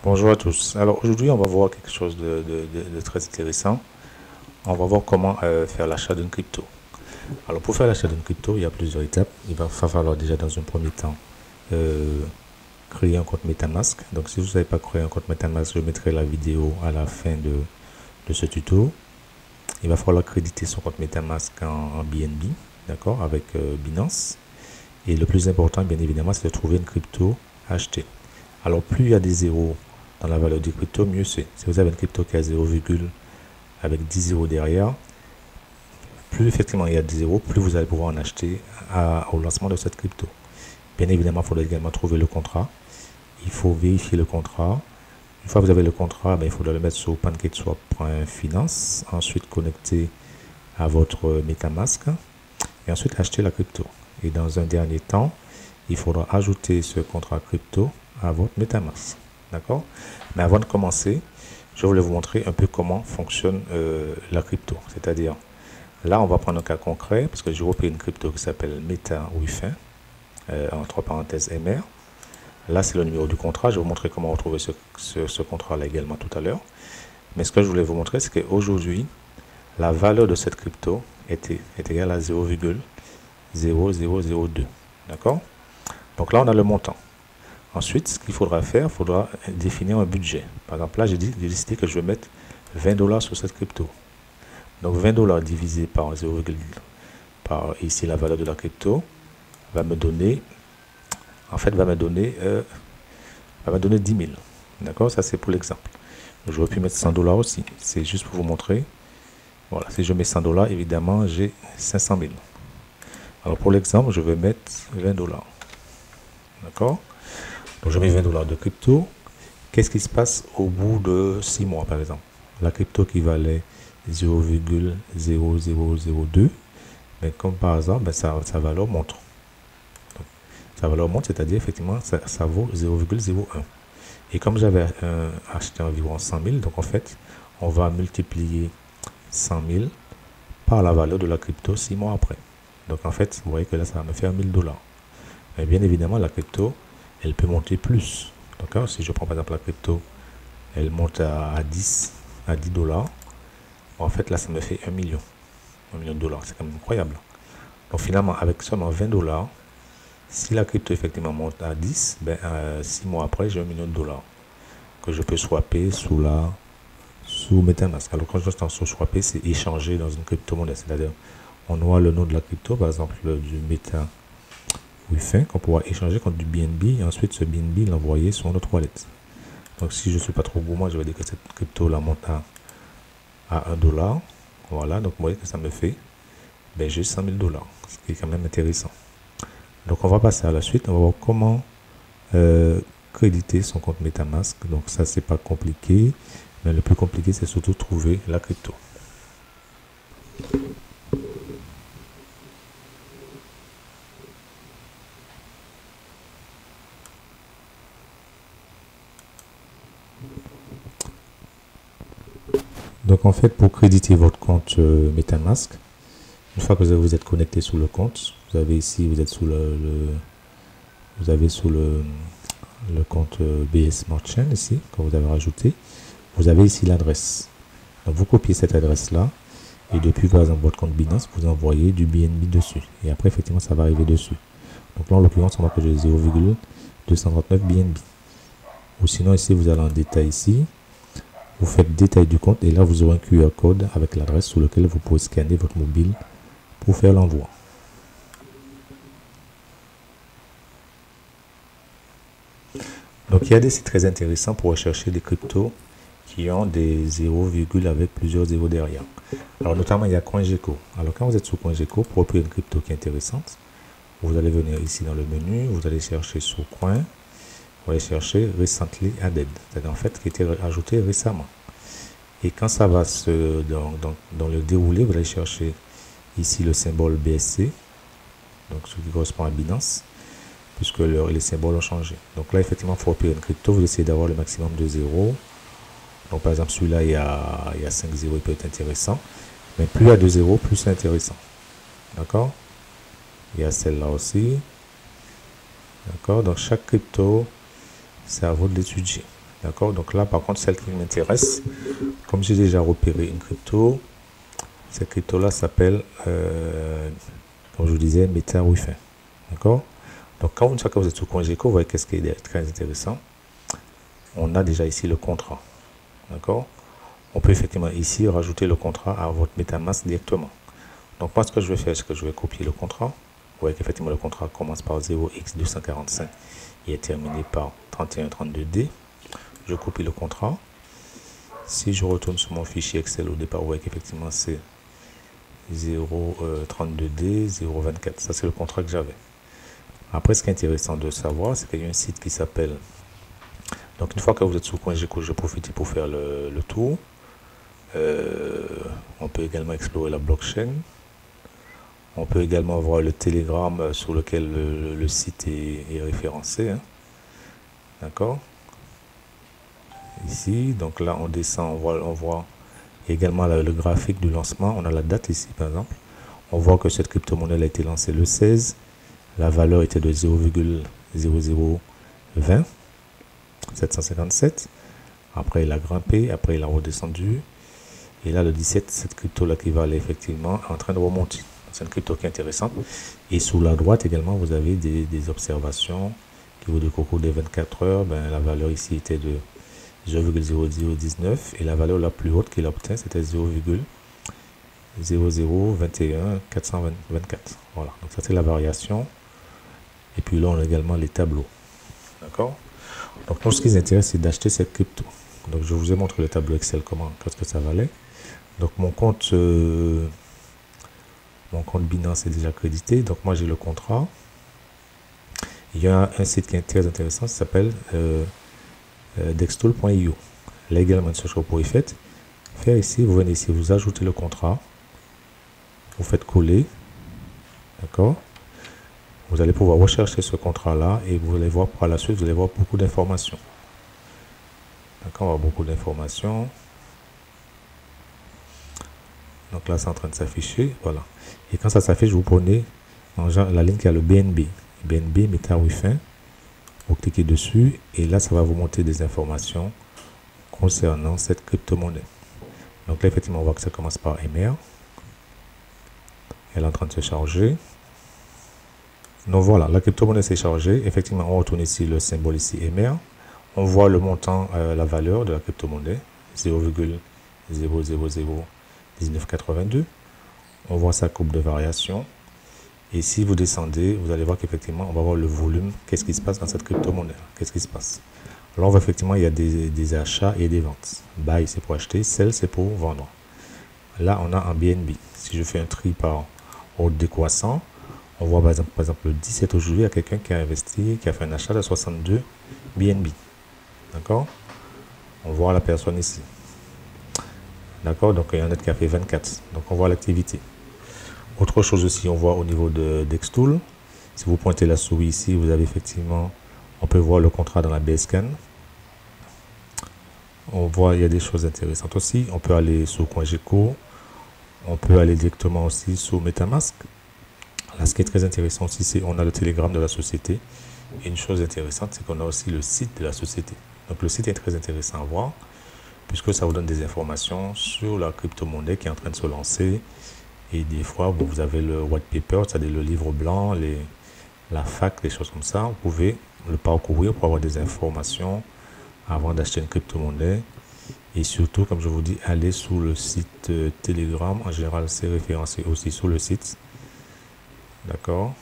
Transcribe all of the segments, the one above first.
Bonjour à tous. Alors aujourd'hui, on va voir quelque chose de très intéressant. On va voir comment faire l'achat d'une crypto. Alors pour faire l'achat d'une crypto, il y a plusieurs étapes. Il va falloir déjà dans un premier temps euh, créer un compte MetaMask. Donc si vous ne savez pas créer un compte MetaMask, je mettrai la vidéo à la fin de ce tuto. Il va falloir créditer son compte MetaMask en BNB, d'accord, avec Binance. Et le plus important, bien évidemment, c'est de trouver une crypto à acheter. Alors plus il y a des zéros dans la valeur du crypto, mieux c'est. Si vous avez une crypto qui a 0, avec 10 zéros derrière, plus effectivement il y a des zéros, plus vous allez pouvoir en acheter au lancement de cette crypto. Bien évidemment, il faudra également trouver le contrat. Il faut vérifier le contrat. Une fois que vous avez le contrat, il faudra le mettre sur pancakeswap.finance, ensuite connecter à votre MetaMask et ensuite acheter la crypto. Et dans un dernier temps, il faudra ajouter ce contrat crypto à votre MetaMask. D'accord? Mais avant de commencer, je voulais vous montrer un peu comment fonctionne la crypto. C'est-à-dire, là, on va prendre un cas concret, parce que j'ai repris une crypto qui s'appelle MetaWifin, entre parenthèses MR. Là, c'est le numéro du contrat. Je vais vous montrer comment retrouver ce contrat-là également tout à l'heure. Mais ce que je voulais vous montrer, c'est qu'aujourd'hui, la valeur de cette crypto est égale à 0,0002. D'accord? Donc là, on a le montant. Ensuite, ce qu'il faudra faire, il faudra définir un budget. Par exemple, là, j'ai décidé que je vais mettre 20 $ sur cette crypto. Donc 20 $ divisé par 0, par ici la valeur de la crypto va me donner, va me donner 10 000. D'accord? Ça, c'est pour l'exemple. J'aurais pu mettre 100 $ aussi. C'est juste pour vous montrer. Voilà, si je mets 100 $, évidemment, j'ai 500 000. Alors pour l'exemple, je vais mettre 20 $. D'accord? Donc je mets 20 $ de crypto. Qu'est-ce qui se passe au bout de 6 mois, par exemple? La crypto qui valait 0,0002, mais comme par hasard, sa valeur monte. Donc, sa valeur monte, c'est-à-dire effectivement, ça vaut 0,01. Et comme j'avais acheté environ 100 000, donc en fait, on va multiplier 100 000 par la valeur de la crypto 6 mois après. Donc en fait, vous voyez que là, ça va me faire 1000 $. Mais bien évidemment, la crypto, elle peut monter plus. D'accord? Si je prends par exemple la crypto, elle monte à 10 $. En fait, là, ça me fait 1 million. 1 million de dollars. C'est quand même incroyable. Donc finalement, avec seulement 20 $, si la crypto effectivement monte à 10, 6 mois après, j'ai 1 million de dollars que je peux swapper sous MetaMask. Alors quand je dis sur swapper, c'est échanger dans une crypto-monnaie. C'est-à-dire, on aura le nom de la crypto, par exemple du MetaWifin, qu'on pourra échanger contre du BNB et ensuite ce BNB l'envoyer sur notre wallet. Donc si je ne suis pas trop gourmand, je vais dire que cette crypto la monte à 1 $. Voilà, donc vous voyez que ça me fait juste 100 000 $, ce qui est quand même intéressant. Donc on va passer à la suite, on va voir comment créditer son compte MetaMask. Donc ça, c'est pas compliqué, mais le plus compliqué, c'est surtout trouver la crypto. Donc en fait, pour créditer votre compte MetaMask, une fois que vous êtes connecté sur le compte, vous avez ici, vous êtes sous vous avez sous le compte BS Smart Chain ici, que vous avez rajouté. Vous avez ici l'adresse. Donc vous copiez cette adresse-là et depuis par exemple votre compte Binance, vous envoyez du BNB dessus. Et après, effectivement, ça va arriver dessus. Donc là, en l'occurrence, on va que j'ai 0,239 BNB. Ou sinon, ici, vous allez en détail ici. Vous faites détail du compte et là, vous aurez un QR code avec l'adresse sur lequel vous pouvez scanner votre mobile pour faire l'envoi. Donc, il y a des sites très intéressants pour rechercher des cryptos qui ont des 0, avec plusieurs zéros derrière. Alors, notamment, il y a CoinGecko. Alors, quand vous êtes sur CoinGecko, pour repérer une crypto qui est intéressante, vous allez venir ici dans le menu, vous allez chercher sur Coin, vous allez chercher Recently Added, c'est-à-dire en fait qui a été ajouté récemment. Et quand ça va dans le déroulé, vous allez chercher ici le symbole BSC, donc ce qui correspond à Binance, puisque les symboles ont changé. Donc là, effectivement, il faut repérer une crypto, vous essayez d'avoir le maximum de zéros. Donc par exemple, celui-là, il y a 5 zéros, il peut être intéressant. Mais plus il y a 2 zéros, plus c'est intéressant. D'accord? Il y a celle-là aussi. D'accord? Donc chaque crypto, c'est à vous de l'étudier. D'accord, donc là par contre celle qui m'intéresse, comme j'ai déjà repéré une crypto, cette crypto là s'appelle, comme je vous disais, MetaWiFi. D'accord, donc quand une fois que vous êtes sur CoinGecko, vous voyez qu'est-ce qui est très intéressant. On a déjà ici le contrat. D'accord, on peut effectivement ici rajouter le contrat à votre MetaMask directement. Donc moi ce que je vais faire, c'est que je vais copier le contrat. Vous voyez qu'effectivement le contrat commence par 0x245 et est terminé par 3132D. Je copie le contrat. Si je retourne sur mon fichier Excel au départ, vous voyez qu'effectivement c'est 032D 024. Ça c'est le contrat que j'avais. Après, ce qui est intéressant de savoir, c'est qu'il y a un site qui s'appelle... Donc une fois que vous êtes sur CoinGecko, je profite pour faire le tour. On peut également explorer la blockchain. On peut également voir le Telegram sur lequel le site est référencé. Hein. D'accord. Ici, donc là on descend, on voit également le graphique du lancement. On a la date ici par exemple. On voit que cette crypto-monnaie a été lancée le 16. La valeur était de 0,0020 757. Après il a grimpé, après il a redescendu. Et là le 17, cette crypto là qui va aller effectivement en train de remonter. C'est une crypto qui est intéressante. Et sous la droite également, vous avez des observations qui vous disent qu'au cours des 24 heures, ben, la valeur ici était de 0,0019 et la valeur la plus haute qu'il obtient, c'était 0,0021 424. Voilà, donc ça c'est la variation. Et puis là, on a également les tableaux. D'accord. Donc, nous, ce qui nous intéresse, c'est d'acheter cette crypto. Donc, je vous ai montré le tableau Excel, qu'est-ce que ça valait. Donc, mon compte Binance est déjà crédité. Donc, moi, j'ai le contrat. Il y a un site qui est très intéressant, ça s'appelle dextool.io. Là également, une chose que vous pouvez faire ici, vous venez ici, vous ajoutez le contrat, vous faites coller, d'accord. Vous allez pouvoir rechercher ce contrat-là et vous allez voir par la suite, vous allez voir beaucoup d'informations. D'accord, on va avoir beaucoup d'informations. Donc là, c'est en train de s'afficher, voilà. Et quand ça s'affiche, vous prenez la ligne qui a le BNB, MetaWiFi. Vous cliquez dessus et là, ça va vous montrer des informations concernant cette crypto-monnaie. Donc là, effectivement, on voit que ça commence par MR. Elle est en train de se charger. Donc voilà, la crypto-monnaie s'est chargée. Effectivement, on retourne ici le symbole ici MR. On voit le montant, la valeur de la crypto-monnaie, 0,0001982. On voit sa courbe de variation. Et si vous descendez, vous allez voir qu'effectivement, on va voir le volume. Qu'est-ce qui se passe dans cette crypto-monnaie? Qu'est-ce qui se passe? Là, on voit effectivement, il y a des achats et des ventes. Buy, c'est pour acheter. Sell, c'est pour vendre. Là, on a un BNB. Si je fais un tri par ordre décroissant, on voit par exemple le 17 aujourd'hui, il y a quelqu'un qui a investi, qui a fait un achat de 62 BNB. D'accord? On voit la personne ici. D'accord? Donc, il y en a qui a fait 24. Donc, on voit l'activité. Autre chose aussi, on voit au niveau de Dextool. Si vous pointez la souris ici, vous avez effectivement, on peut voir le contrat dans la BScan. On voit, il y a des choses intéressantes aussi. On peut aller sur CoinGecko. On peut aller directement aussi sur MetaMask. Là, ce qui est très intéressant aussi, c'est qu'on a le Telegram de la société. Et une chose intéressante, c'est qu'on a aussi le site de la société. Donc, le site est très intéressant à voir, puisque ça vous donne des informations sur la crypto-monnaie qui est en train de se lancer. Et des fois, vous avez le white paper, c'est-à-dire le livre blanc, la fac, des choses comme ça. Vous pouvez le parcourir pour avoir des informations avant d'acheter une crypto-monnaie. Et surtout, comme je vous dis, allez sur le site Telegram. En général, c'est référencé aussi sur le site. D'accord.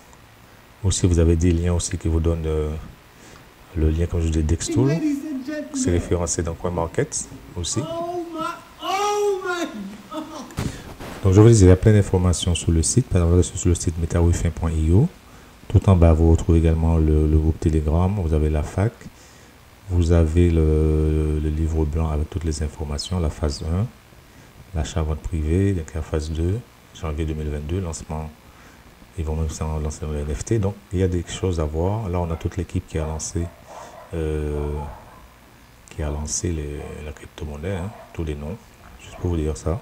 Aussi, vous avez des liens aussi qui vous donnent le lien, comme je vous dis, Dextool. C'est référencé dans CoinMarket aussi. Donc, je vous dis, il y a plein d'informations sur le site. Par exemple, sur le site metawifi.io. Tout en bas, vous retrouvez également le groupe Telegram. Vous avez la fac. Vous avez le livre blanc avec toutes les informations. La phase 1, l'achat-vente privé. Donc, la phase 2, janvier 2022, lancement. Ils vont même lancer le NFT. Donc, il y a des choses à voir. Là, on a toute l'équipe qui a lancé, la crypto-monnaie. Hein, tous les noms. Juste pour vous dire ça.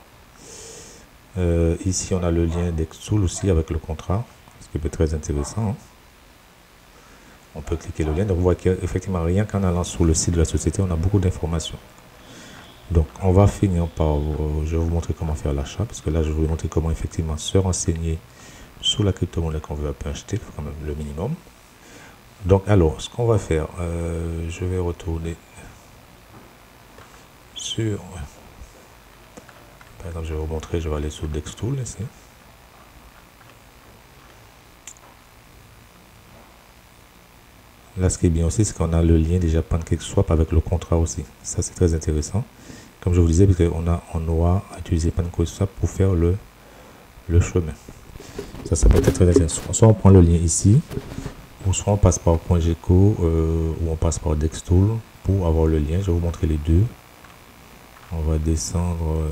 Ici, on a le lien Dextool aussi avec le contrat, ce qui peut être très intéressant. Hein. On peut cliquer le lien. Donc, vous voyez qu'effectivement, rien qu'en allant sur le site de la société, on a beaucoup d'informations. Donc, on va finir par... je vais vous montrer comment faire l'achat, parce que là, je vais vous montrer comment effectivement se renseigner sur la crypto-monnaie qu'on veut acheter, quand même le minimum. Donc, alors, ce qu'on va faire, je vais retourner sur... Par exemple, je vais vous montrer, je vais aller sur Dextool ici. Là, ce qui est bien aussi, c'est qu'on a le lien déjà PancakeSwap avec le contrat aussi. Ça, c'est très intéressant. Comme je vous disais, parce on aura utilisé PancakeSwap pour faire le chemin. Ça peut être très intéressant. Soit on prend le lien ici, ou soit on passe par .geco, ou on passe par Dextool pour avoir le lien. Je vais vous montrer les deux. On va descendre...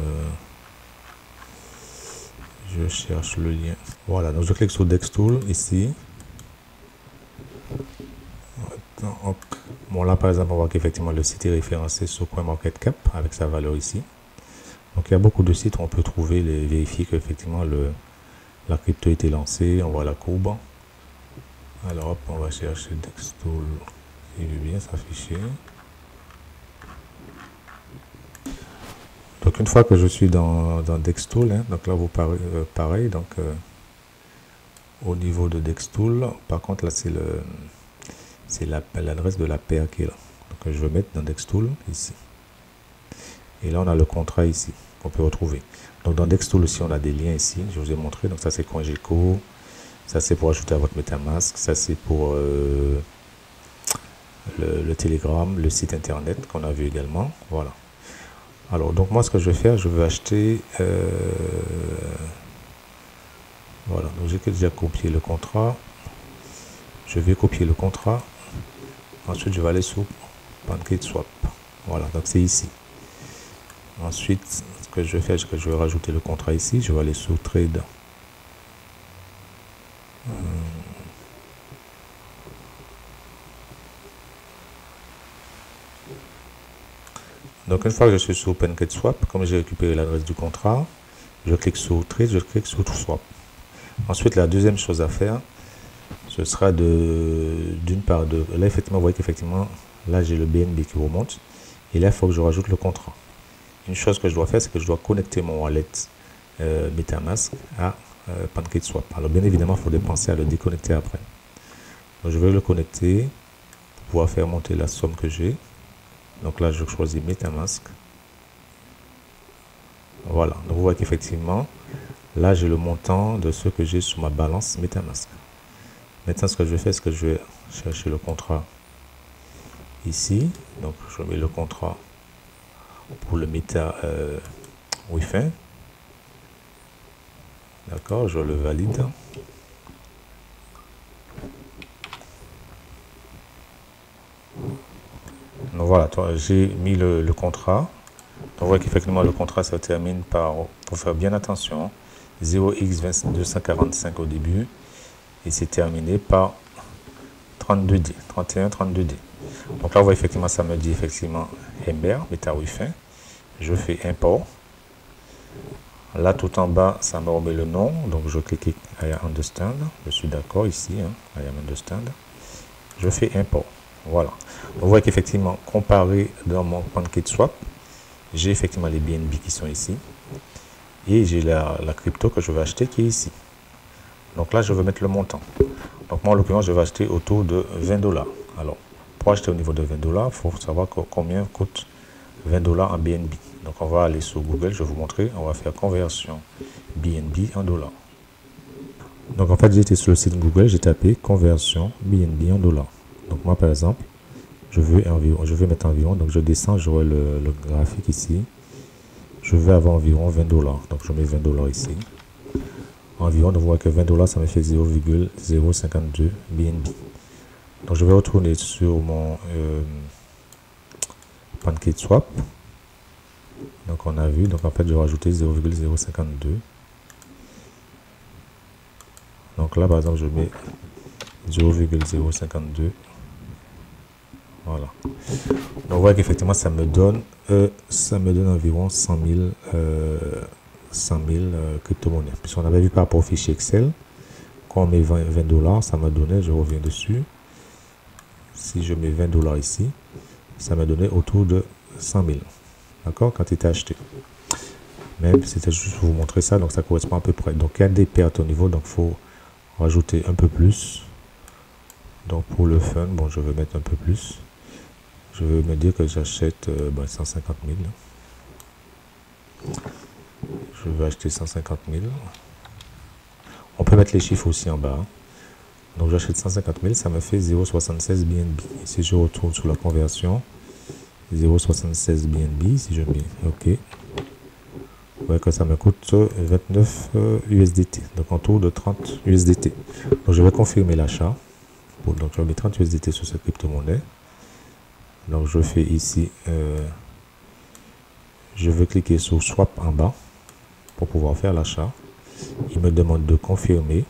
je cherche le lien. Voilà, donc je clique sur Dextool ici. Bon, là par exemple, on voit qu'effectivement le site est référencé sur CoinMarketCap avec sa valeur ici. Donc il y a beaucoup de sites où on peut trouver, vérifier qu'effectivement la crypto a été lancée. On voit la courbe. Alors hop, on va chercher Dextool. Il veut bien s'afficher. Donc une fois que je suis dans Dextool, hein, donc là vous pareil, donc au niveau de Dextool, par contre là c'est l'adresse de la paire qui est là. Donc je vais mettre dans Dextool ici. Et là on a le contrat ici qu'on peut retrouver. Donc dans Dextool aussi on a des liens ici, je vous ai montré. Donc ça c'est CoinGecko, ça c'est pour ajouter à votre MetaMask, ça c'est pour le Telegram, le site internet qu'on a vu également. Voilà. Alors donc moi ce que je vais faire, je vais acheter voilà, donc j'ai déjà copié le contrat. Je vais copier le contrat. Ensuite je vais aller sur PancakeSwap. Voilà, donc c'est ici. Ensuite ce que je vais faire, c'est que je vais rajouter le contrat ici. Je vais aller sur Trade. Donc une fois que je suis sur PancakeSwap, comme j'ai récupéré l'adresse du contrat, je clique sur Trade, je clique sur Swap. Ensuite la deuxième chose à faire, ce sera d'une part là effectivement vous voyez qu'effectivement là j'ai le BNB qui remonte et là il faut que je rajoute le contrat. Une chose que je dois faire, c'est que je dois connecter mon wallet MetaMask à PancakeSwap. Alors bien évidemment il faut penser à le déconnecter après. Donc je vais le connecter pour pouvoir faire monter la somme que j'ai. Donc là je choisis MetaMask. Voilà, donc vous voyez qu'effectivement là j'ai le montant de ce que j'ai sur ma balance MetaMask. Maintenant ce que je vais faire, c'est que je vais chercher le contrat ici. Donc je mets le contrat pour le Meta Wi-Fi. D'accord, je le valide. Donc voilà, j'ai mis le contrat. Donc on voit qu'effectivement le contrat se termine par, pour faire bien attention, 0x245 au début et c'est terminé par 32D, 31-32D. Donc là on voit effectivement, ça me dit effectivement Ember, Meta Wi-Fi. Je fais import. Là tout en bas ça me remet le nom, donc je clique I understand, je suis d'accord ici, hein, I understand. Je fais import. Voilà. On voit qu'effectivement, comparé dans mon PancakeSwap, j'ai effectivement les BNB qui sont ici. Et j'ai la crypto que je vais acheter qui est ici. Donc là, je vais mettre le montant. Donc moi, en l'occurrence, je vais acheter autour de 20 $. Alors, pour acheter au niveau de 20 $, il faut savoir combien coûte 20 $ en BNB. Donc on va aller sur Google, je vais vous montrer. On va faire conversion BNB en dollars. Donc en fait, j'ai été sur le site Google, j'ai tapé conversion BNB en dollars. Donc moi par exemple, je veux mettre environ, donc je descends, j'aurai le graphique ici. Je veux avoir environ 20 $. Donc je mets 20 $ ici. Environ, on voit que 20 $, ça me fait 0,052 BNB. Donc je vais retourner sur mon PancakeSwap. Donc on a vu, donc en fait je vais rajouter 0,052. Donc là par exemple je mets 0,052. Voilà. Donc on voit qu'effectivement ça me donne environ 100 000 crypto-monnaies. Puisqu'on avait vu par rapport au fichier Excel, quand on met 20 $, ça m'a donné, je reviens dessus. si je mets 20 $ ici, ça m'a donné autour de 100 000. D'accord, quand il était acheté. Même c'était juste pour vous montrer ça, donc ça correspond à peu près. Donc il y a des pertes au niveau, donc il faut rajouter un peu plus. Donc pour le fun, bon, je vais mettre un peu plus. Je vais me dire que j'achète 150 000. Je vais acheter 150 000. On peut mettre les chiffres aussi en bas. Donc j'achète 150 000, ça me fait 0,76 BNB. Et si je retourne sur la conversion, 0,76 BNB, si je mets OK, vous voyez que ça me coûte 29 USDT, donc autour de 30 USDT. Donc je vais confirmer l'achat. Donc je vais mettre 30 USDT sur cette crypto-monnaie. Donc je fais ici, je vais cliquer sur Swap en bas pour pouvoir faire l'achat. Il me demande de confirmer.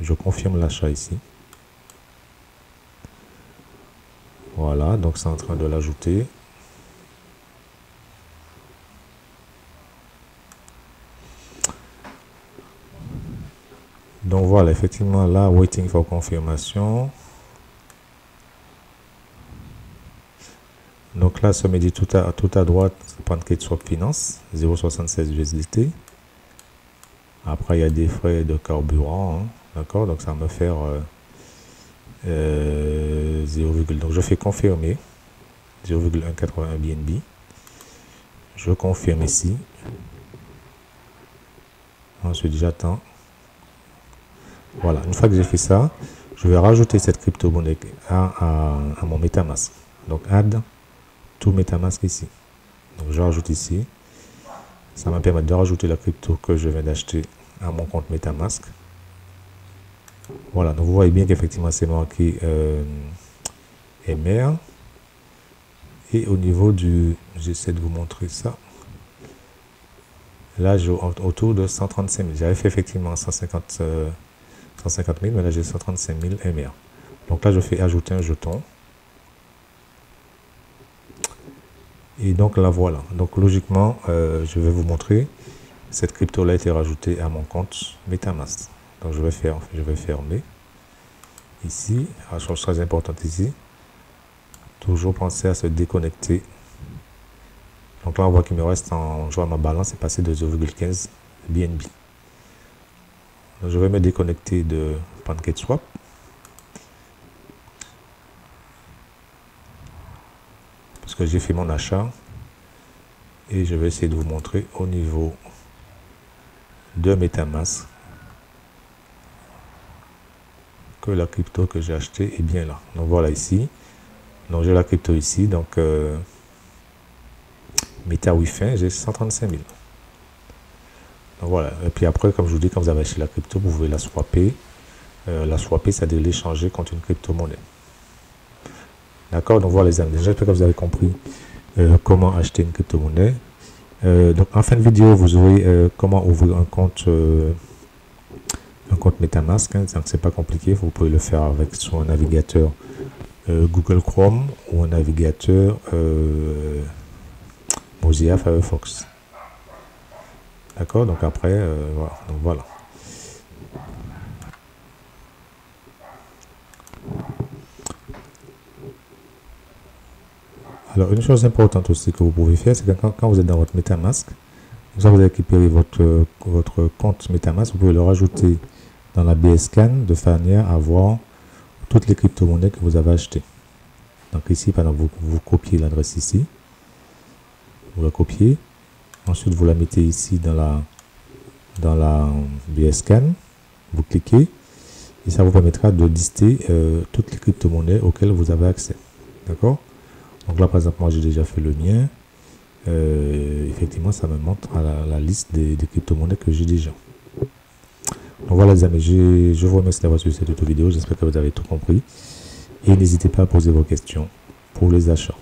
Je confirme l'achat ici. Voilà, donc c'est en train de l'ajouter. Donc voilà, effectivement là, waiting for confirmation. Donc là, ça me dit tout à droite, PancakeSwap Finance, 0,76 USDT. Après, il y a des frais de carburant, hein, d'accord, donc ça va me faire 0, donc je fais confirmer, 0,181 BNB. Je confirme ici. Ensuite, j'attends. Voilà, une fois que j'ai fait ça, je vais rajouter cette crypto-monnaie à mon MetaMask. Donc, add to MetaMask ici. Donc, je rajoute ici. Ça va me permettre de rajouter la crypto que je viens d'acheter à mon compte MetaMask. Voilà, donc vous voyez bien qu'effectivement c'est marqué MR. Et au niveau du... J'essaie de vous montrer ça. Là, j'ai autour de 135 000. J'avais fait effectivement 150 000, mais là j'ai 135 000 MR. Donc là, je fais ajouter un jeton. Et donc là, voilà. Donc logiquement, je vais vous montrer. Cette crypto-là a été rajoutée à mon compte MetaMask. Donc je vais fermer. Ici, la chose très importante ici. Toujours penser à se déconnecter. Donc là, on voit qu'il me reste en jouant à ma balance, c'est passé de 0,15 BNB. Donc je vais me déconnecter de PancakeSwap. Parce que j'ai fait mon achat. Et je vais essayer de vous montrer au niveau de MetaMask que la crypto que j'ai acheté est bien là. Donc voilà ici. Donc j'ai la crypto ici. Donc MetaWiFi, j'ai 135 000. Donc voilà. Et puis après, comme je vous dis, quand vous avez acheté la crypto, vous pouvez la swapper. La swapper, c'est-à-dire l'échanger contre une crypto-monnaie. D'accord? Donc voilà les amis. J'espère que vous avez compris comment acheter une crypto-monnaie. Donc en fin de vidéo, vous aurez comment ouvrir un compte MetaMask. Hein. Donc c'est pas compliqué. Vous pouvez le faire avec soit un navigateur Google Chrome ou un navigateur Mozilla Firefox. D'accord, donc après, voilà. Donc voilà. Alors, une chose importante aussi que vous pouvez faire, c'est que quand vous êtes dans votre MetaMask, vous avez récupéré votre compte MetaMask, vous pouvez le rajouter dans la BSCAN de manière à voir toutes les crypto-monnaies que vous avez achetées. Donc ici, par exemple, vous copiez l'adresse ici, vous la copiez, ensuite vous la mettez ici dans la BSCAN, vous cliquez, et ça vous permettra de lister toutes les crypto-monnaies auxquelles vous avez accès. D'accord? Donc là, par exemple, moi j'ai déjà fait le mien. Effectivement, ça me montre à la liste des crypto-monnaies que j'ai déjà. Donc voilà les amis, je vous remercie d'avoir suivi cette vidéo. J'espère que vous avez tout compris. Et n'hésitez pas à poser vos questions pour les achats.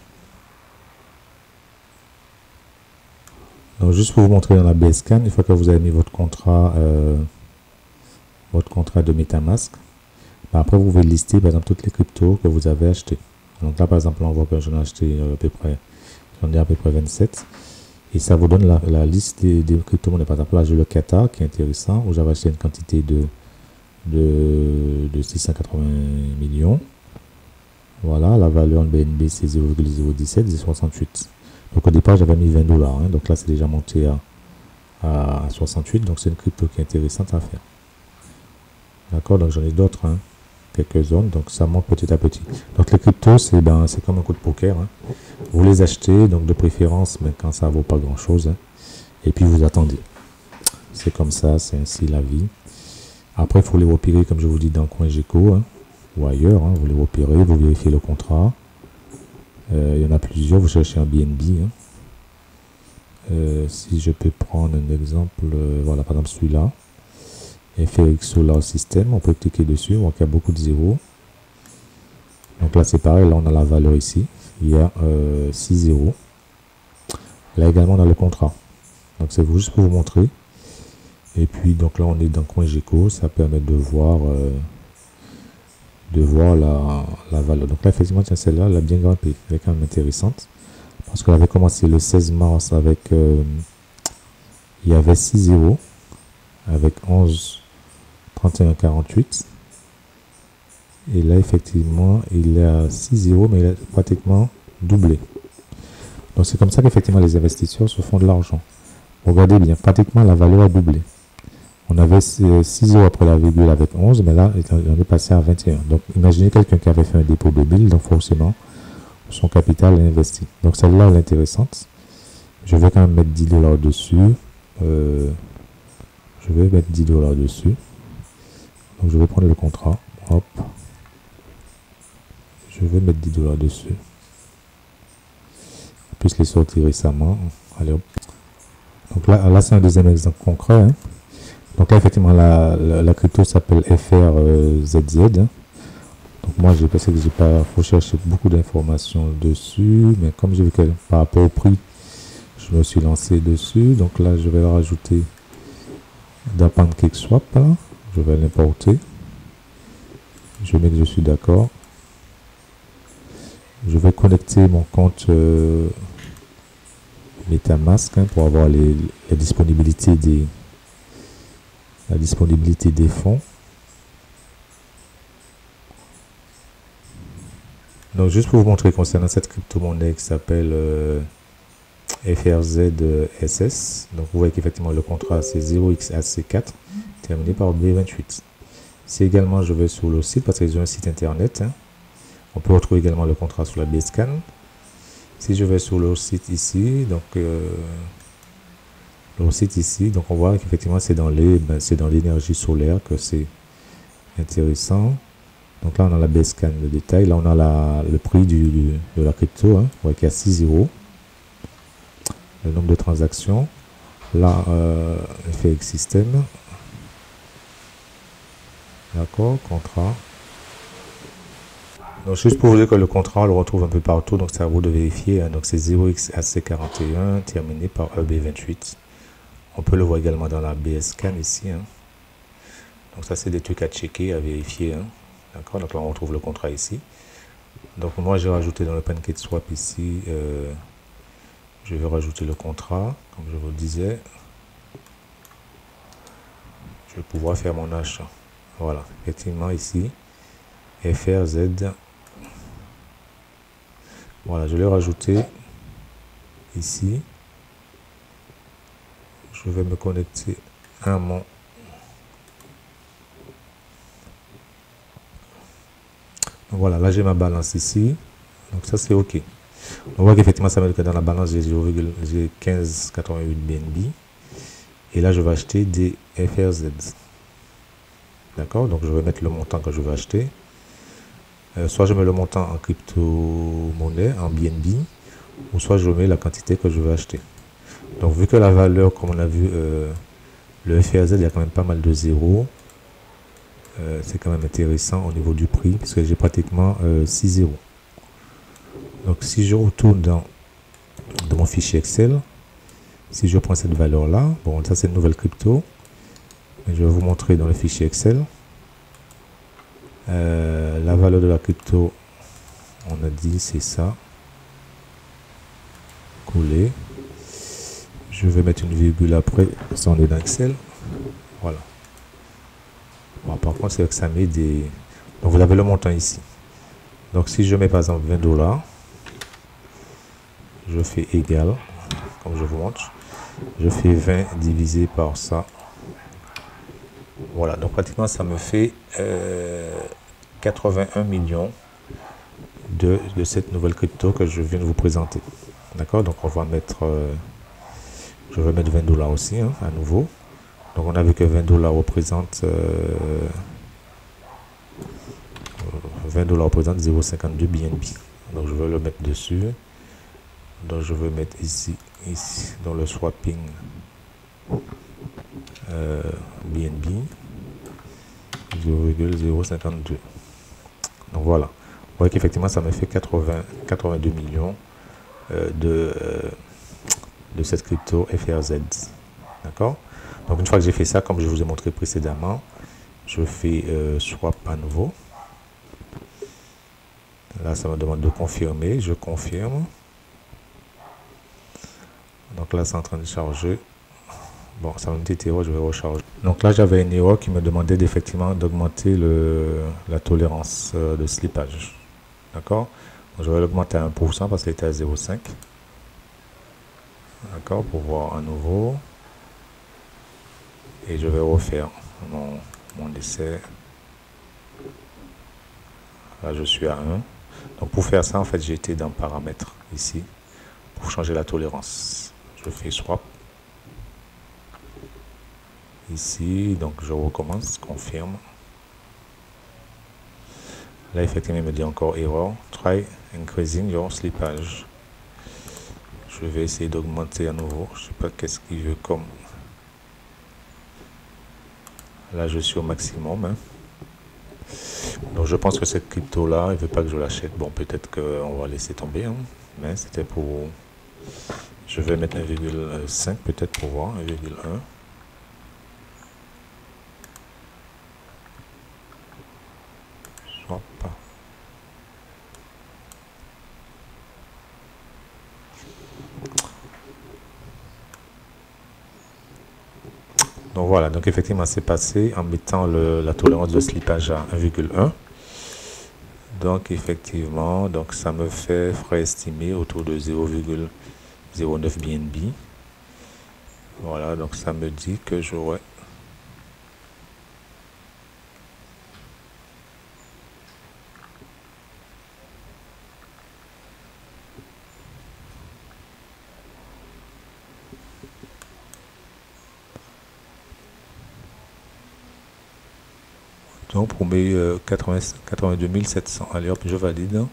Donc juste pour vous montrer dans la BSCAN, une fois que vous avez mis votre contrat de MetaMask, après vous pouvez lister par exemple toutes les cryptos que vous avez achetées. Donc là par exemple, on voit que j'en ai acheté j'en ai à peu près 27. Et ça vous donne la liste des crypto-monnaies. Par exemple, là, j'ai le Qatar qui est intéressant, où j'avais acheté une quantité de 680 millions. Voilà, la valeur BNB c'est 0,017, c'est 68. Donc au départ j'avais mis 20 $, hein, donc là c'est déjà monté à 68, donc c'est une crypto qui est intéressante à faire. D'accord, donc j'en ai d'autres, hein, quelques zones, donc ça monte petit à petit. Donc les cryptos c'est comme un coup de poker, hein. Vous les achetez, donc de préférence, mais quand ça vaut pas grand chose, hein, et puis vous attendez. C'est comme ça, c'est ainsi la vie. Après il faut les repérer comme je vous dis dans CoinGecko, hein, ou ailleurs, hein, vous les repérez, vous vérifiez le contrat. Il y en a plusieurs, vous cherchez un BNB, hein. Si je peux prendre un exemple, voilà, par exemple celui-là, FRX Solar System, on peut cliquer dessus, on voit qu'il y a beaucoup de zéros. Donc là c'est pareil, là on a la valeur ici, il y a 6 zéros. Là également on a le contrat, donc c'est juste pour vous montrer. Et puis donc là on est dans CoinGecko, ça permet de voir la valeur. Donc là effectivement celle-là elle a bien grimpé, elle est quand même intéressante. Parce qu'elle avait commencé le 16 mars avec il y avait 6 zéros avec 11 31 48, et là effectivement il est à 6 zéros, mais il a pratiquement doublé. Donc c'est comme ça qu'effectivement les investisseurs se font de l'argent. Regardez bien, pratiquement la valeur a doublé. On avait 6 zéros après la virgule avec 11, mais là on est passé à 21. Donc imaginez quelqu'un qui avait fait un dépôt de 1000, donc forcément son capital est investi. Donc celle-là elle est intéressante. Je vais quand même mettre 10 $ dessus. Je vais mettre 10 $ dessus. Donc je vais prendre le contrat. Hop. Je vais mettre 10 $ dessus. En plus les sortir récemment. Allez hop. Donc là c'est un deuxième exemple concret, hein. Donc là effectivement la crypto s'appelle FRZZ, hein. Donc moi j'ai pensé que j'ai pas recherché beaucoup d'informations dessus, mais comme j'ai vu que par rapport au prix je me suis lancé dessus. Donc là je vais le rajouter dans PancakeSwap, là. Je vais l'importer, je mets que je suis d'accord, je vais connecter mon compte MetaMask, hein, pour avoir la disponibilité des fonds. Donc juste pour vous montrer concernant cette crypto-monnaie qui s'appelle FRZSS, donc vous voyez qu'effectivement le contrat c'est 0xAC4 terminé par B28. Si également je vais sur le site, parce qu'ils ont un site internet, hein, on peut retrouver également le contrat sur la Bscan. Si je vais sur le site ici, donc on voit qu'effectivement c'est dans l'énergie solaire que c'est intéressant. Donc là on a la Bscan, le détail, là on a le prix de la crypto, hein. On voit qu'il y a 6 zéros, le nombre de transactions, là FX System, d'accord, contrat. Donc juste pour vous dire que le contrat on le retrouve un peu partout, donc c'est à vous de vérifier, hein. Donc c'est 0xAC41 terminé par EB28. On peut le voir également dans la Bscan ici, hein. Donc ça c'est des trucs à checker, à vérifier, hein. D'accord, donc là on retrouve le contrat ici. Donc moi j'ai rajouté dans le PancakeSwap ici, je vais rajouter le contrat, comme je vous le disais. Je vais pouvoir faire mon achat. Voilà, effectivement ici, FRZ. Voilà, je l'ai rajouté ici. Je vais me connecter à mon voilà, là j'ai ma balance ici, donc ça c'est ok. On voit qu'effectivement ça me dit que dans la balance j'ai 0,1588 BNB, et là je vais acheter des FRZ. D'accord, donc je vais mettre le montant que je veux acheter, soit je mets le montant en crypto-monnaie, en BNB, ou soit je mets la quantité que je veux acheter. Donc vu que la valeur, comme on a vu, le FRZ il y a quand même pas mal de zéros, c'est quand même intéressant au niveau du prix, puisque j'ai pratiquement 6 zéros. Donc si je retourne dans mon fichier Excel, si je prends cette valeur là, bon ça c'est une nouvelle crypto, mais je vais vous montrer dans le fichier Excel la valeur de la crypto. On a dit c'est ça, coller, je vais mettre une virgule après, ça on est dans Excel, voilà. Bon, par contre c'est que ça met des, donc vous avez le montant ici. Donc si je mets par exemple 20 $, je fais égal, comme je vous montre, je fais 20 divisé par ça. Voilà, donc pratiquement ça me fait 81 millions de cette nouvelle crypto que je viens de vous présenter. D'accord, donc on va mettre, je vais mettre 20 $ aussi, hein, à nouveau. Donc on a vu que 20 $ représente 0,52 BNB. Donc je vais le mettre dessus. Donc je vais mettre ici dans le swapping BNB 0,052. Donc voilà, vous voyez qu'effectivement ça me fait 82 millions de cette crypto FRZ. D'accord. Donc une fois que j'ai fait ça, comme je vous ai montré précédemment, je fais swap à nouveau. Là ça me demande de confirmer, je confirme. Donc là c'est en train de charger. Bon, ça va me dit erreur, je vais recharger. Donc là j'avais une erreur qui me demandait effectivement d'augmenter la tolérance de slippage. D'accord. Je vais l'augmenter à 1% parce qu'elle était à 0,5. D'accord, pour voir à nouveau. Et je vais refaire mon essai. Là je suis à 1. Donc pour faire ça, en fait, j'ai été dans paramètres ici pour changer la tolérance. Je fais swap. Ici, donc je recommence, confirme. Là, effectivement, il me dit encore error. Try increasing your slippage. Je vais essayer d'augmenter à nouveau. Je ne sais pas qu'est-ce qu'il veut comme. Là, je suis au maximum. Hein. Donc, je pense que cette crypto-là, il ne veut pas que je l'achète. Bon, peut-être qu'on va laisser tomber. Hein. Mais c'était pour. Je vais mettre 1,5 peut-être pour voir. 1,1. Pas. Donc voilà, donc effectivement c'est passé en mettant la tolérance de slippage à 1,1. Donc effectivement, donc ça me fait frais estimés autour de 0,09 BNB. Voilà, donc ça me dit que j'aurai donc pour mes 82 700. Allez hop, je valide.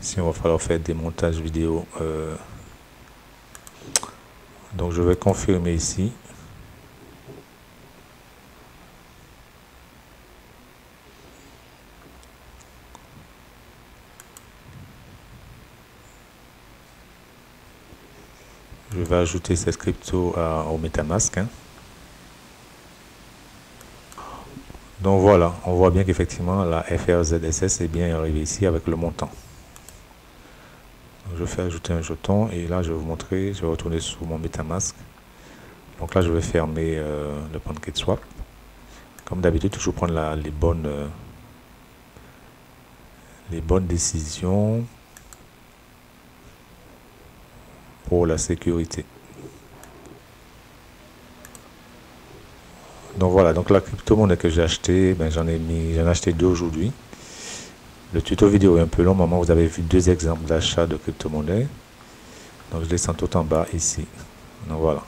Si on va falloir faire des montages vidéo. Donc je vais confirmer ici. Je vais ajouter cette crypto au MetaMask. Hein. Donc voilà, on voit bien qu'effectivement la FRZSS est bien arrivée ici avec le montant. Donc je fais ajouter un jeton et là je vais vous montrer, je vais retourner sur mon MetaMask. Donc là je vais fermer le PancakeSwap. Comme d'habitude, toujours prendre les bonnes décisions pour la sécurité. Donc voilà, donc la crypto-monnaie que j'ai acheté, ben j'en ai acheté 2 aujourd'hui. Le tuto vidéo est un peu long, maman, vous avez vu 2 exemples d'achat de crypto-monnaie. Donc je descends tout en bas ici. Donc voilà.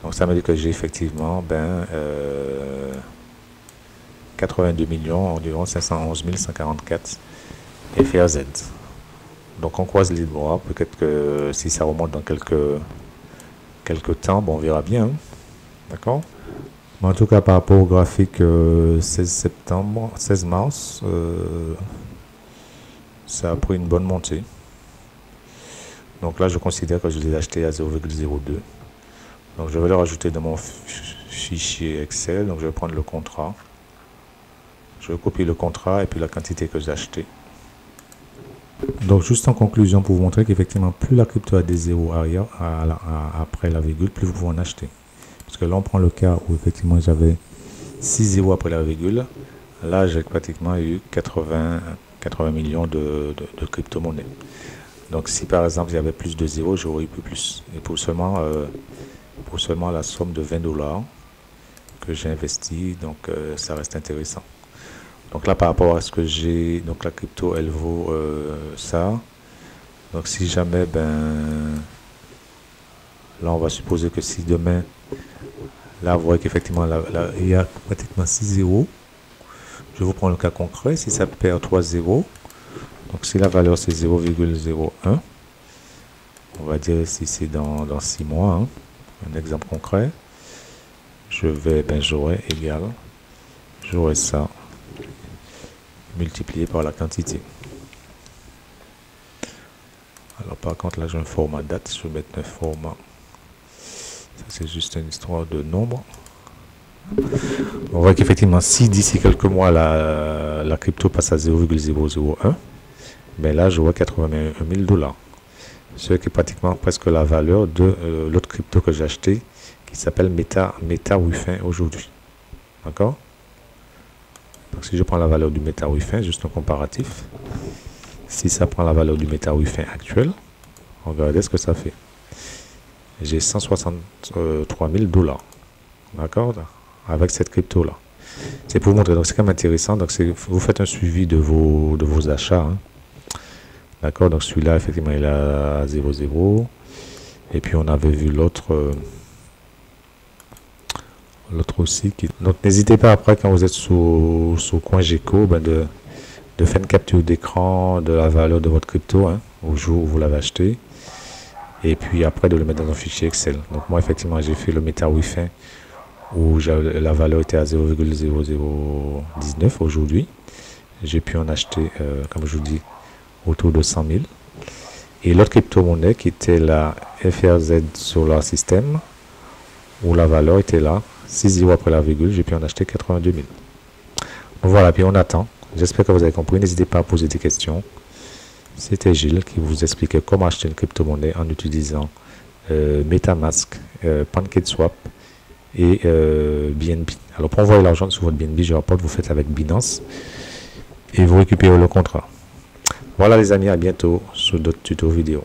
Donc ça me dit que j'ai effectivement 82 millions, environ 511 144 FRZ. Donc on croise les doigts, peut-être que si ça remonte dans quelques temps, bon, on verra bien. Hein. D'accord. En tout cas, par rapport au graphique 16 mars, ça a pris une bonne montée. Donc là, je considère que je l'ai acheté à 0,02. Donc je vais le rajouter dans mon fichier Excel. Donc je vais prendre le contrat. Je vais copier le contrat et puis la quantité que j'ai acheté. Donc juste en conclusion, pour vous montrer qu'effectivement, plus la crypto a des zéros arrière, après la virgule, plus vous pouvez en acheter. Parce que là, on prend le cas où effectivement j'avais 6 zéros après la virgule. Là, j'ai pratiquement eu 80 millions de crypto-monnaies. Donc si par exemple il y avait plus de zéro, j'aurais eu plus. Et pour seulement la somme de 20 $ que j'ai investi, donc ça reste intéressant. Donc là par rapport à ce que j'ai, donc la crypto elle vaut ça. Donc si jamais, là on va supposer que si demain, là vous voyez qu'effectivement il y a pratiquement 6 zéros. Je vous prends le cas concret, si ça perd 3 zéros, donc si la valeur c'est 0,01, on va dire si c'est dans 6 mois, hein, un exemple concret, j'aurai ça multiplié par la quantité. Alors par contre là j'ai un format date, je vais mettre un format, ça c'est juste une histoire de nombre. On voit qu'effectivement si d'ici quelques mois la crypto passe à 0,001, là j'aurai 81 000 $, ce qui est pratiquement presque la valeur de l'autre crypto que j'ai acheté qui s'appelle MetaWifin aujourd'hui. D'accord? Donc si je prends la valeur du MetaWifin, juste un comparatif, si ça prend la valeur du MetaWifin actuel, regardez ce que ça fait. J'ai 163 000 $. D'accord? Avec cette crypto là. C'est pour vous montrer, donc c'est quand même intéressant. Donc vous faites un suivi de vos achats. Hein. D'accord? Donc celui-là, effectivement, il est à 0,0. Et puis on avait vu l'autre. L'autre aussi. Donc n'hésitez pas après, quand vous êtes sous CoinGecko, de faire une capture d'écran de la valeur de votre crypto, hein, au jour où vous l'avez acheté. Et puis après de le mettre dans un fichier Excel. Donc moi effectivement j'ai fait le MetaWifin où la valeur était à 0,0019 aujourd'hui. J'ai pu en acheter, comme je vous dis, autour de 100 000. Et l'autre crypto-monnaie qui était la FRZ Solar System, où la valeur était là, 6 zéros après la virgule, j'ai pu en acheter 82 000. Donc voilà, puis on attend. J'espère que vous avez compris. N'hésitez pas à poser des questions. C'était Gilles qui vous expliquait comment acheter une crypto-monnaie en utilisant MetaMask, PancakeSwap et BNB. Alors pour envoyer l'argent sur votre BNB, je rapporte, vous faites avec Binance et vous récupérez le contrat. Voilà les amis, à bientôt sur d'autres tutos vidéo.